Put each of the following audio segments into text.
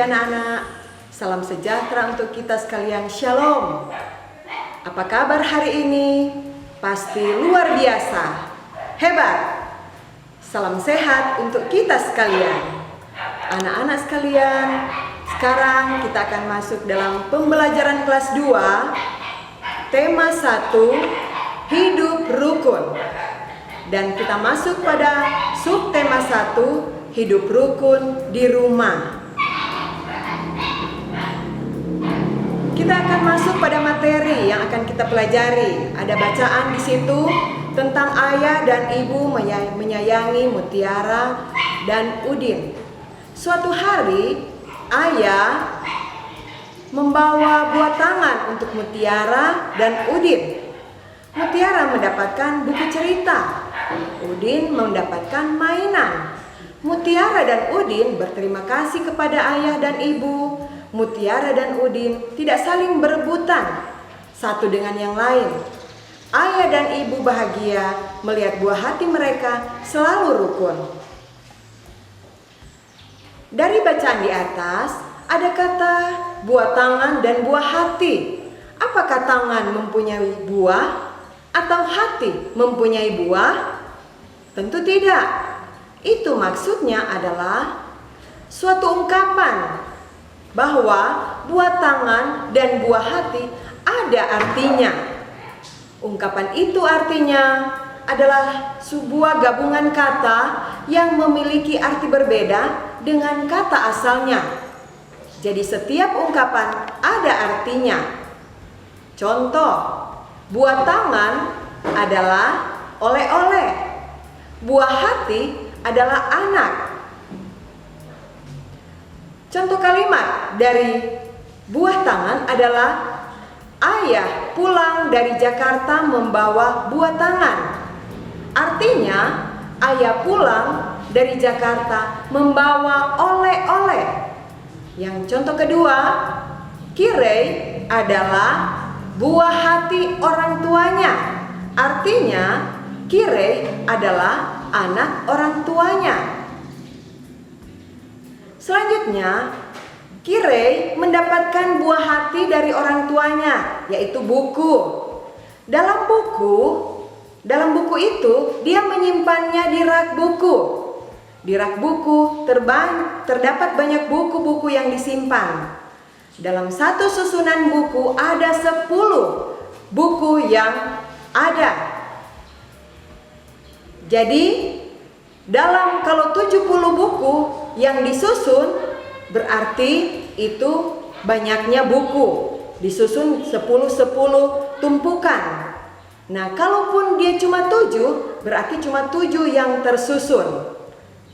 anak-anak, salam sejahtera untuk kita sekalian, Shalom. Apa kabar hari ini? Pasti luar biasa, hebat. Salam sehat untuk kita sekalian. Anak-anak sekalian, sekarang kita akan masuk dalam pembelajaran kelas 2, tema 1, hidup rukun. Dan kita masuk pada subtema 1, hidup rukun di rumah. Kita akan masuk pada materi yang akan kita pelajari. Ada bacaan di situ tentang ayah dan ibu menyayangi Mutiara dan Udin. Suatu hari, ayah membawa buah tangan untuk Mutiara dan Udin. Mutiara mendapatkan buku cerita, Udin mendapatkan mainan. Mutiara dan Udin berterima kasih kepada ayah dan ibu. Mutiara dan Udin tidak saling berebutan satu dengan yang lain. Ayah dan ibu bahagia melihat buah hati mereka selalu rukun. Dari bacaan di atas ada kata buah tangan dan buah hati. Apakah tangan mempunyai buah atau hati mempunyai buah? Tentu tidak. Itu maksudnya adalah suatu ungkapan bahwa buah tangan dan buah hati ada artinya. Ungkapan itu artinya adalah sebuah gabungan kata yang memiliki arti berbeda dengan kata asalnya. Jadi setiap ungkapan ada artinya. Contoh, buah tangan adalah oleh-oleh. Buah hati adalah anak. Contoh kalimat dari buah tangan adalah ayah pulang dari Jakarta membawa buah tangan. Artinya ayah pulang dari Jakarta membawa oleh-oleh. Yang contoh kedua, Kirei adalah buah hati orang tuanya. Artinya Kirei adalah anak orang tuanya. Selanjutnya, Kirei mendapatkan buah hati dari orang tuanya, yaitu buku. Dalam buku itu dia menyimpannya di rak buku. Di rak buku terdapat banyak buku-buku yang disimpan. Dalam satu susunan buku ada 10 buku yang ada. Jadi kalau 70 buku yang disusun, berarti itu banyaknya buku. Disusun 10-10 tumpukan. Nah, kalaupun dia cuma 7, berarti cuma 7 yang tersusun.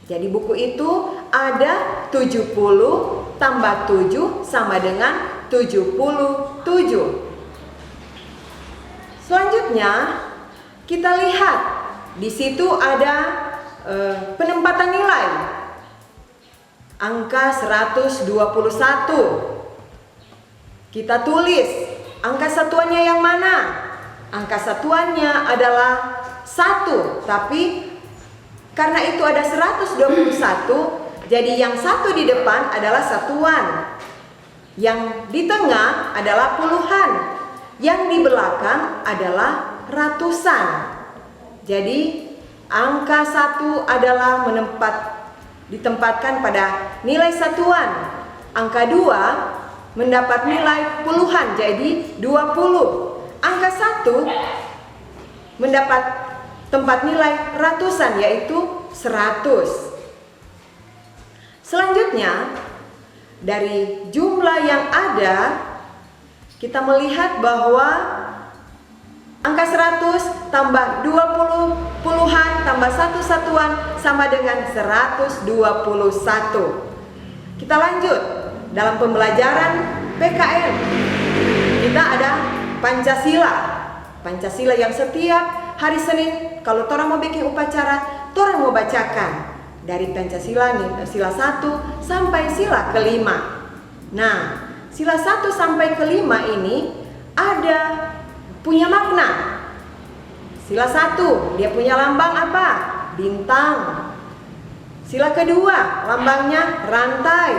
Jadi buku itu ada 70 tambah 7 sama dengan 77. Selanjutnya, kita lihat di situ ada penempatan nilai. Angka 121. Kita tulis angka satuannya yang mana? Angka satuannya adalah 1, tapi karena itu ada 121, jadi yang 1 di depan adalah satuan. Yang di tengah adalah puluhan. Yang di belakang adalah ratusan. Jadi angka 1 adalah ditempatkan pada nilai satuan. Angka 2 mendapat nilai puluhan, jadi 20. Angka 1 mendapat tempat nilai ratusan, yaitu 100. Selanjutnya, dari jumlah yang ada, kita melihat bahwa angka 100 tambah 20 puluhan tambah 1 satuan sama dengan 121. Kita lanjut dalam pembelajaran PKN. Kita ada Pancasila. Pancasila yang setiap hari Senin kalau torang mau bikin upacara, torang mau bacakan dari Pancasila nih, sila 1 sampai sila kelima. Nah, sila 1 sampai kelima ini ada punya makna. Sila 1, dia punya lambang apa? Bintang. Sila kedua, lambangnya rantai.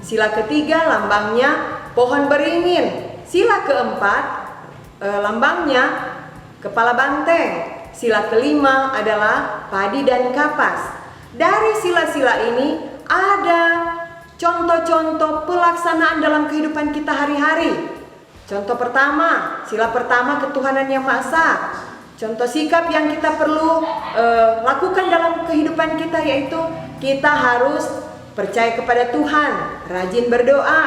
Sila ketiga lambangnya pohon beringin. Sila keempat lambangnya kepala banteng. Sila kelima adalah padi dan kapas. Dari sila-sila ini ada contoh-contoh pelaksanaan dalam kehidupan kita hari-hari. Contoh pertama, sila pertama ketuhanan yang Maha Esa. Contoh sikap yang kita perlu lakukan dalam kehidupan kita yaitu kita harus percaya kepada Tuhan, rajin berdoa,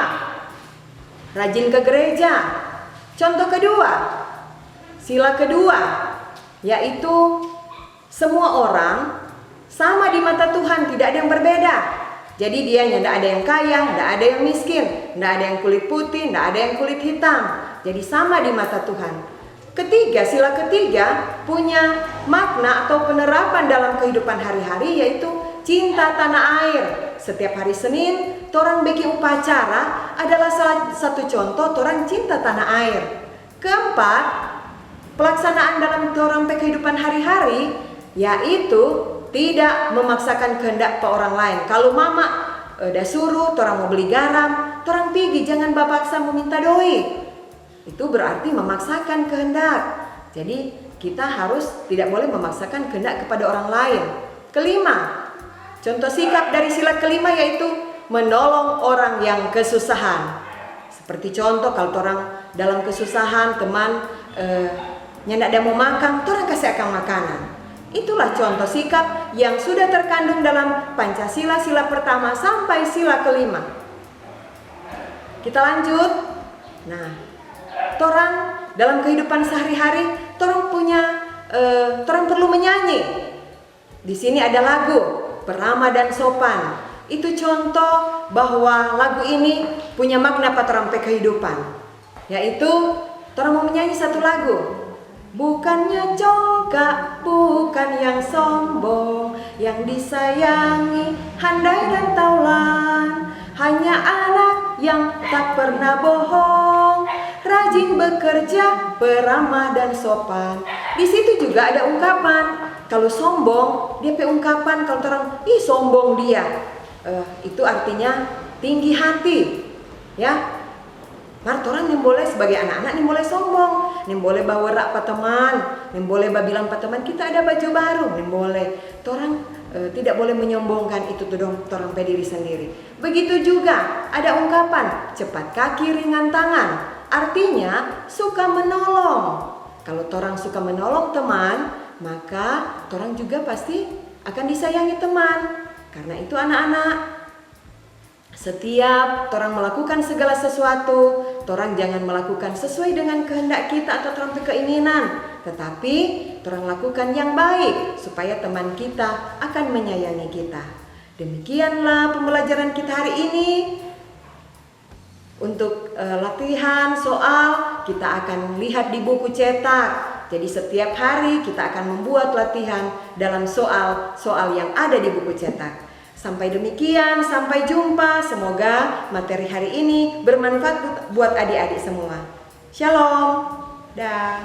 rajin ke gereja. Contoh kedua, sila kedua yaitu semua orang sama di mata Tuhan, tidak ada yang berbeda. Jadi dia tidak ada yang kaya, tidak ada yang miskin, tidak ada yang kulit putih, tidak ada yang kulit hitam. Jadi sama di mata Tuhan. Ketiga, sila ketiga punya makna atau penerapan dalam kehidupan hari-hari yaitu cinta tanah air. Setiap hari Senin, torang bikin upacara adalah salah satu contoh torang cinta tanah air. Keempat, pelaksanaan dalam torang kehidupan hari-hari yaitu tidak memaksakan kehendak pe orang lain. Kalau mama udah suruh torang mau beli garam, torang pergi, jangan bapaksa meminta doi. Itu berarti memaksakan kehendak. Jadi kita harus tidak boleh memaksakan kehendak kepada orang lain. Kelima, contoh sikap dari sila kelima yaitu menolong orang yang kesusahan. Seperti contoh kalau orang dalam kesusahan, teman nyak ada mau makan, orang kasih akan makanan. Itulah contoh sikap yang sudah terkandung dalam Pancasila sila pertama sampai sila kelima. Kita lanjut. Nah, torang dalam kehidupan sehari-hari, torang perlu menyanyi. Di sini ada lagu Beramah dan Sopan. Itu contoh bahwa lagu ini punya makna pada torang kehidupan. Yaitu torang mau menyanyi satu lagu. Bukannya congkak, bukan yang sombong, yang disayangi, handai dan taulan. Hanya anak yang tak pernah bohong, rajin bekerja, beramah dan sopan. Di situ juga ada ungkapan. Kalau sombong, dia punya ungkapan kalau orang, ih sombong dia. Itu artinya tinggi hati, ya. Mar orang yang boleh sebagai anak-anak yang boleh sombong, yang boleh bawa rak pa teman, yang boleh bilang pa teman kita ada baju baru, yang boleh. Orang tidak boleh menyombongkan itu tuh dong orang pada diri sendiri. Begitu juga ada ungkapan cepat kaki ringan tangan, artinya suka menolong. Kalau orang suka menolong teman, maka orang juga pasti akan disayangi teman. Karena itu anak-anak, setiap orang melakukan segala sesuatu, orang jangan melakukan sesuai dengan kehendak kita atau orang keinginan, tetapi orang lakukan yang baik supaya teman kita akan menyayangi kita. Demikianlah pembelajaran kita hari ini. Untuk latihan soal kita akan lihat di buku cetak. Jadi setiap hari kita akan membuat latihan dalam soal-soal yang ada di buku cetak. Sampai demikian, sampai jumpa. Semoga materi hari ini bermanfaat buat adik-adik semua. Shalom. Dah.